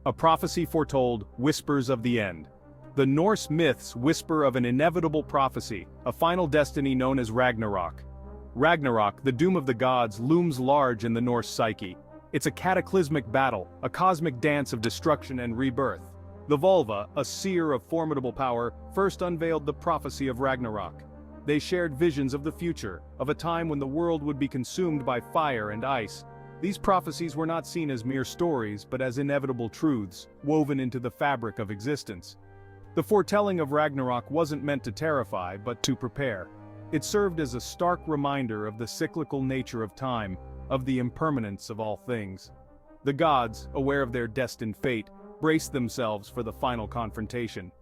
A prophecy foretold whispers of the end. The Norse myths whisper of an inevitable prophecy, a final destiny known as Ragnarok. Ragnarok, the doom of the gods, looms large in the Norse psyche. It's a cataclysmic battle, a cosmic dance of destruction and rebirth. The Volva, a seer of formidable power, first unveiled the prophecy of Ragnarok. They shared visions of the future, of a time when the world would be consumed by fire and ice. These prophecies were not seen as mere stories but as inevitable truths, woven into the fabric of existence. The foretelling of Ragnarok wasn't meant to terrify but to prepare. It served as a stark reminder of the cyclical nature of time, of the impermanence of all things. The gods, aware of their destined fate, braced themselves for the final confrontation.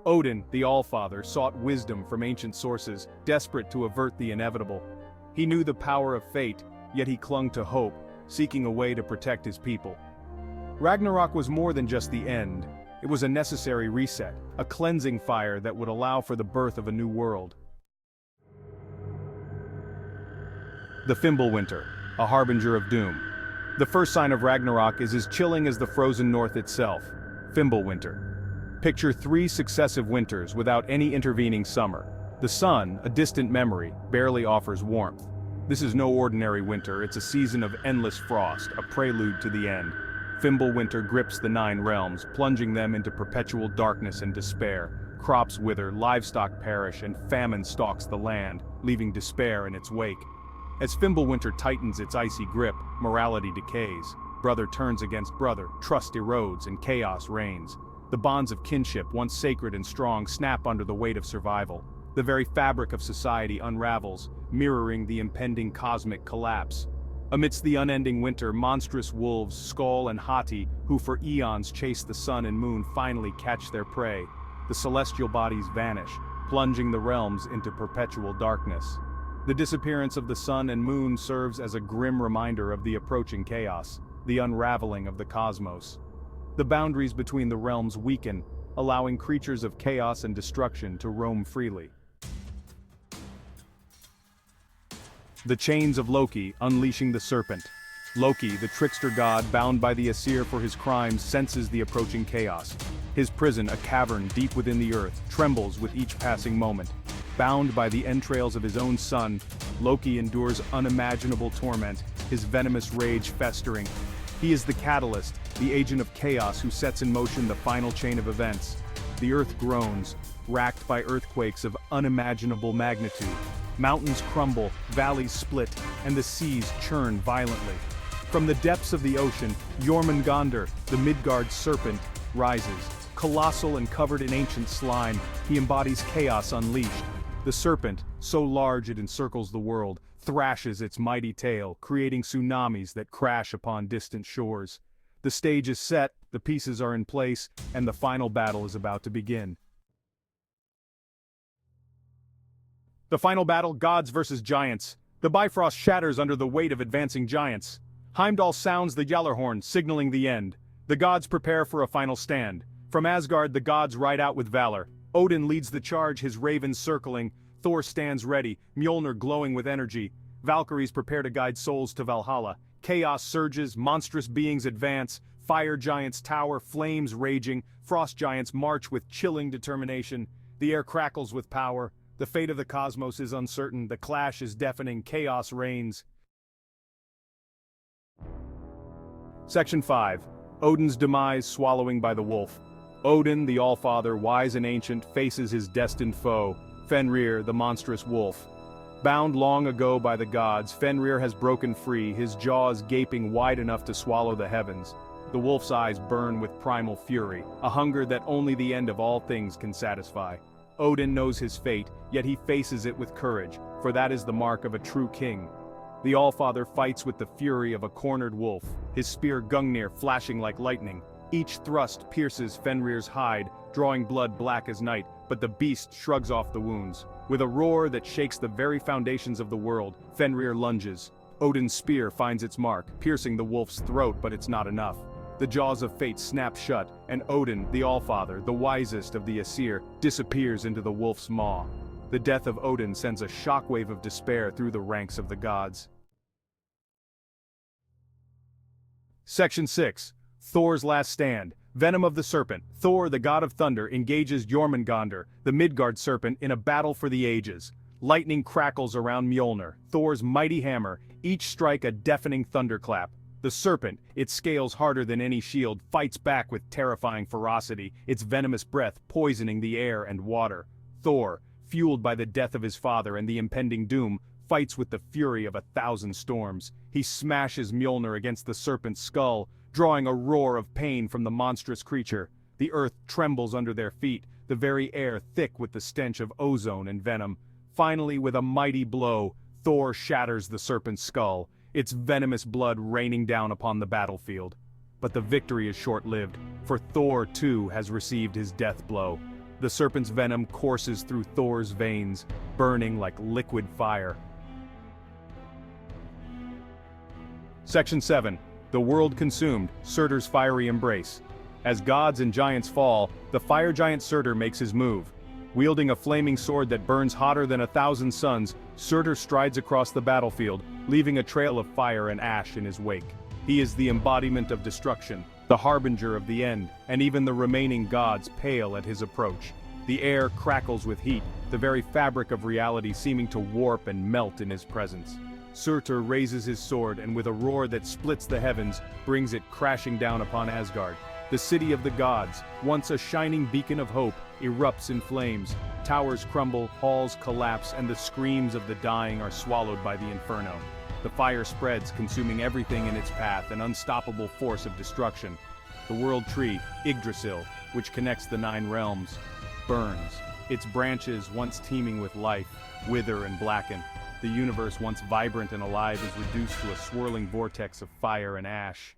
Odin, the Allfather, sought wisdom from ancient sources, desperate to avert the inevitable. He knew the power of fate, yet he clung to hope, seeking a way to protect his people. Ragnarok was more than just the end. It was a necessary reset, a cleansing fire that would allow for the birth of a new world. The Fimbulwinter, a harbinger of doom. The first sign of Ragnarok is as chilling as the frozen north itself. Fimbulwinter. Picture 3 successive winters without any intervening summer. The sun, a distant memory, barely offers warmth. This is no ordinary winter, it's a season of endless frost, a prelude to the end. Fimbulwinter grips the 9 realms, plunging them into perpetual darkness and despair. Crops wither, livestock perish, and famine stalks the land, leaving despair in its wake. As Fimbulwinter tightens its icy grip, morality decays. Brother turns against brother, trust erodes, and chaos reigns. The bonds of kinship, once sacred and strong, snap under the weight of survival. The very fabric of society unravels, mirroring the impending cosmic collapse. Amidst the unending winter, monstrous wolves, Skoll and Hati, who for eons chase the sun and moon, finally catch their prey. The celestial bodies vanish, plunging the realms into perpetual darkness. The disappearance of the sun and moon serves as a grim reminder of the approaching chaos, the unraveling of the cosmos. The boundaries between the realms weaken, allowing creatures of chaos and destruction to roam freely. The chains of Loki, unleashing the serpent. Loki, the trickster god bound by the Aesir for his crimes, senses the approaching chaos. His prison, a cavern deep within the earth, trembles with each passing moment. Bound by the entrails of his own son, Loki endures unimaginable torment, his venomous rage festering. He is the catalyst, the agent of chaos who sets in motion the final chain of events. The earth groans, racked by earthquakes of unimaginable magnitude. Mountains crumble, valleys split, and the seas churn violently. From the depths of the ocean, Jormungandr, the Midgard serpent, rises. Colossal and covered in ancient slime, he embodies chaos unleashed. The serpent, so large it encircles the world, thrashes its mighty tail, creating tsunamis that crash upon distant shores. The stage is set, the pieces are in place, and the final battle is about to begin. The final battle, gods versus giants. The Bifrost shatters under the weight of advancing giants. Heimdall sounds the Gjallarhorn, signaling the end. The gods prepare for a final stand. From Asgard, the gods ride out with valor. Odin leads the charge, his ravens circling. Thor stands ready, Mjolnir glowing with energy. Valkyries prepare to guide souls to Valhalla. Chaos surges, monstrous beings advance. Fire giants tower, flames raging. Frost giants march with chilling determination. The air crackles with power. The fate of the cosmos is uncertain, the clash is deafening, chaos reigns. Section 5. Odin's demise swallowing by the wolf. Odin, the Allfather, wise and ancient, faces his destined foe, Fenrir, the monstrous wolf. Bound long ago by the gods, Fenrir has broken free, his jaws gaping wide enough to swallow the heavens. The wolf's eyes burn with primal fury, a hunger that only the end of all things can satisfy. Odin knows his fate, yet he faces it with courage, for that is the mark of a true king. The Allfather fights with the fury of a cornered wolf, his spear Gungnir flashing like lightning. Each thrust pierces Fenrir's hide, drawing blood black as night, but the beast shrugs off the wounds. With a roar that shakes the very foundations of the world, Fenrir lunges. Odin's spear finds its mark, piercing the wolf's throat, but it's not enough. The jaws of fate snap shut, and Odin, the Allfather, the wisest of the Aesir, disappears into the wolf's maw. The death of Odin sends a shockwave of despair through the ranks of the gods. Section 6. Thor's last stand. Venom of the Serpent. Thor, the god of thunder, engages Jormungandr, the Midgard serpent, in a battle for the ages. Lightning crackles around Mjolnir, Thor's mighty hammer, each strike a deafening thunderclap. The serpent, its scales harder than any shield, fights back with terrifying ferocity, its venomous breath poisoning the air and water. Thor, fueled by the death of his father and the impending doom, fights with the fury of 1,000 storms. He smashes Mjolnir against the serpent's skull, drawing a roar of pain from the monstrous creature. The earth trembles under their feet, the very air thick with the stench of ozone and venom. Finally, with a mighty blow, Thor shatters the serpent's skull, its venomous blood raining down upon the battlefield. But the victory is short-lived, for Thor too has received his death blow. The serpent's venom courses through Thor's veins, burning like liquid fire. Section 7. The World Consumed, Surtur's Fiery Embrace. As gods and giants fall, the fire giant Surtur makes his move. Wielding a flaming sword that burns hotter than 1,000 suns, Surtur strides across the battlefield, leaving a trail of fire and ash in his wake. He is the embodiment of destruction, the harbinger of the end, and even the remaining gods pale at his approach. The air crackles with heat, the very fabric of reality seeming to warp and melt in his presence. Surtur raises his sword and with a roar that splits the heavens, brings it crashing down upon Asgard. The city of the gods, once a shining beacon of hope, erupts in flames. Towers crumble, halls collapse, and the screams of the dying are swallowed by the inferno. The fire spreads, consuming everything in its path, an unstoppable force of destruction. The world tree, Yggdrasil, which connects the 9 realms, burns. Its branches, once teeming with life, wither and blacken. The universe, once vibrant and alive, is reduced to a swirling vortex of fire and ash.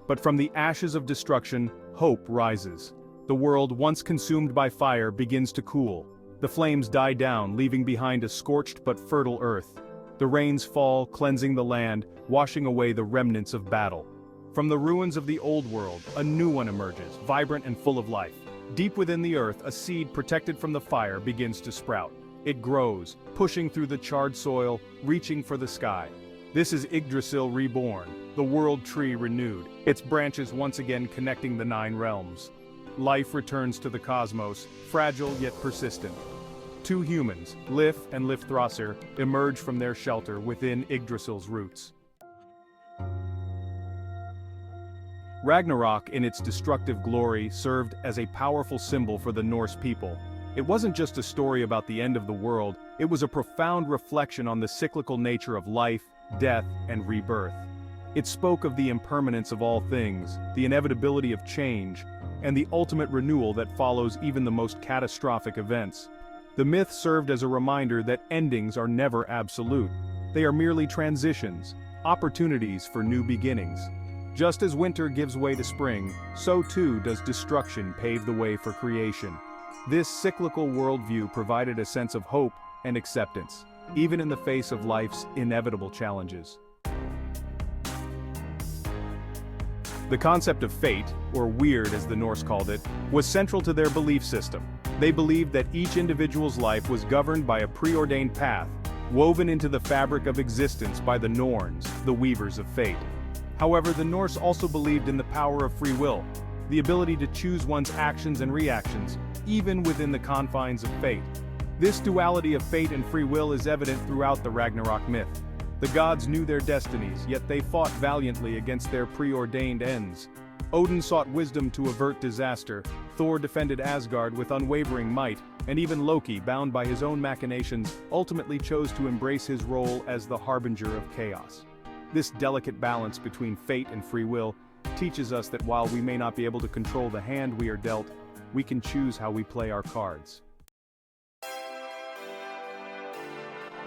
But from the ashes of destruction, hope rises. The world, once consumed by fire, begins to cool. The flames die down, leaving behind a scorched but fertile earth. The rains fall, cleansing the land, washing away the remnants of battle. From the ruins of the old world, a new one emerges, vibrant and full of life. Deep within the earth, a seed protected from the fire begins to sprout. It grows, pushing through the charred soil, reaching for the sky. This is Yggdrasil reborn, the world tree renewed, its branches once again connecting the 9 realms. Life returns to the cosmos, fragile yet persistent. 2 humans, Lif and Lifthrasir, emerge from their shelter within Yggdrasil's roots. Ragnarok, in its destructive glory, served as a powerful symbol for the Norse people. It wasn't just a story about the end of the world, it was a profound reflection on the cyclical nature of life, death, and rebirth. It spoke of the impermanence of all things, the inevitability of change, and the ultimate renewal that follows even the most catastrophic events. The myth served as a reminder that endings are never absolute. They are merely transitions, opportunities for new beginnings. Just as winter gives way to spring, so too does destruction pave the way for creation. This cyclical worldview provided a sense of hope and acceptance, even in the face of life's inevitable challenges. The concept of fate, or weird as the Norse called it, was central to their belief system. They believed that each individual's life was governed by a preordained path, woven into the fabric of existence by the Norns, the weavers of fate. However, the Norse also believed in the power of free will, the ability to choose one's actions and reactions, even within the confines of fate. This duality of fate and free will is evident throughout the Ragnarok myth. The gods knew their destinies, yet they fought valiantly against their preordained ends. Odin sought wisdom to avert disaster, Thor defended Asgard with unwavering might, and even Loki, bound by his own machinations, ultimately chose to embrace his role as the harbinger of chaos. This delicate balance between fate and free will teaches us that while we may not be able to control the hand we are dealt, we can choose how we play our cards.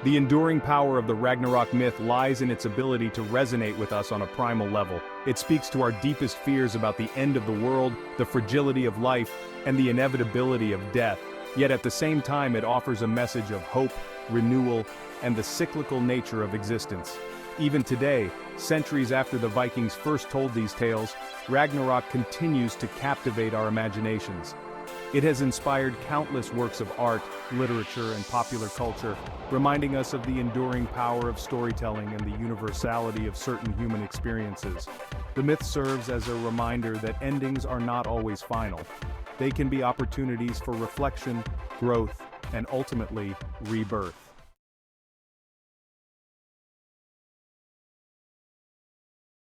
The enduring power of the Ragnarok myth lies in its ability to resonate with us on a primal level. It speaks to our deepest fears about the end of the world, the fragility of life, and the inevitability of death. Yet at the same time it offers a message of hope, renewal, and the cyclical nature of existence. Even today, centuries after the Vikings first told these tales, Ragnarok continues to captivate our imaginations. It has inspired countless works of art, literature, and popular culture, reminding us of the enduring power of storytelling and the universality of certain human experiences. The myth serves as a reminder that endings are not always final. They can be opportunities for reflection, growth, and ultimately, rebirth.